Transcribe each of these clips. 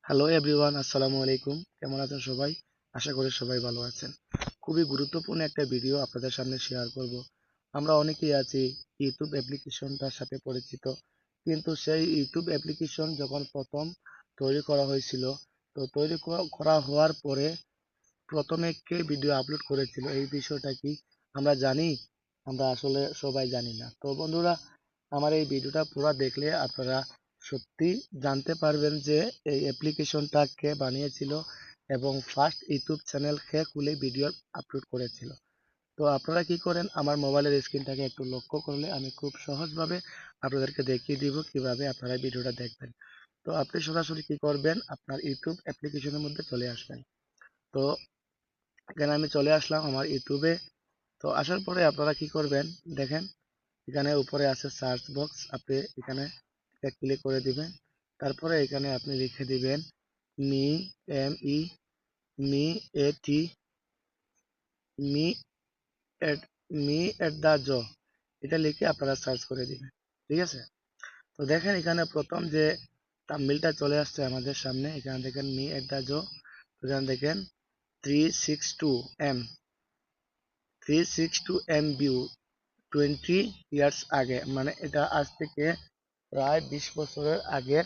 Hello everyone, আসসালামু আলাইকুম। কেমন আছেন সবাই? আশা করি সবাই ভালো আছেন। খুবই গুরুত্বপূর্ণ একটা ভিডিও আপনাদের সামনে শেয়ার করব। আমরা অনেকেই আছি ইউটিউব অ্যাপ্লিকেশনটার সাথে পরিচিত, কিন্তু সেই ইউটিউব অ্যাপ্লিকেশন যখন প্রথম তৈরি করা হয়েছিল, তো তৈরি করা হওয়ার পরে প্রথমে কে ভিডিও আপলোড করেছিল এই বিষয়টা কি আমরা জানি? আমরা আসলে সবাই জানি না। তো বন্ধুরা, আমার এই ভিডিওটা পুরো দেখলে আপনারা সত্যি জানতে পারবেন যে এই অ্যাপ্লিকেশনটা কে বানিয়েছিল এবং ফার্স্ট ইউটিউব চ্যানেল কে খুলে ভিডিও আপলোড করেছিল। তো আপনারা কি করেন, আমার মোবাইলের স্ক্রিনটাকে একটু লক্ষ্য করলে আমি খুব সহজভাবে আপনাদেরকে দেখিয়ে দিব কিভাবে আপনারা ভিডিওটা দেখবেন। তো আপনি সরাসরি কি করবেন, আপনার ইউটিউব অ্যাপ্লিকেশনের মধ্যে চলে আসবেন। তো এখানে আমি চলে আসলাম আমার ইউটিউবে। তো আসার পরে আপনারা কি করবেন, দেখেন এখানে উপরে আছে সার্চ বক্স, আপনি এখানে ক্লিক করে দিবেন। তারপরে এখানে আপনি লিখে দিবেন me, M E, me, A T, me at, me at the জ, এটা লিখে আপনারা সার্চ করে দিবেন। ঠিক আছে? তো দেখেন এখানে প্রথম যে থাম্বনেইলটা চলে আসছে আমাদের সামনে, এখানে দেখেন মি এট দা জ। এখানে দেখেন 362 এম, 362 এম ভিউ 20 ইয়ার্স আগে, মানে এটা আজ থেকে প্রায় 20 বছরের আগের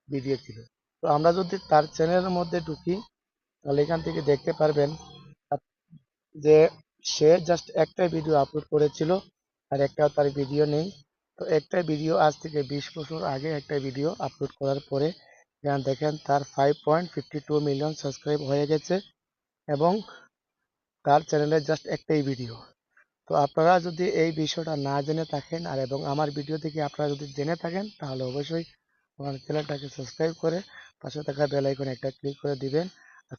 ভিডিও ছিল। তো আমরা যদি তার চ্যানেলের মধ্যে ঢুকি, তাহলে এখান থেকে দেখতে পারবেন যে সে জাস্ট একটাই ভিডিও আপলোড করেছিল, আর একটাও তার ভিডিও নেই। তো একটা ভিডিও আজ থেকে 20 বছর আগে একটা ভিডিও আপলোড করার পরে এখানে দেখেন তার 5.52 মিলিয়ন সাবস্ক্রাইব হয়ে গেছে, এবং তার চ্যানেলে জাস্ট একটাই ভিডিও। তো আপনারা যদি এই বিষয়টা না জেনে থাকেন আর এবং আমার ভিডিও থেকে আপনারা যদি জেনে থাকেন, তাহলে অবশ্যই আমার চ্যানেলটাকে সাবস্ক্রাইব করে পাশে থাকা বেল আইকনে একটা ক্লিক করে দিবেন। আর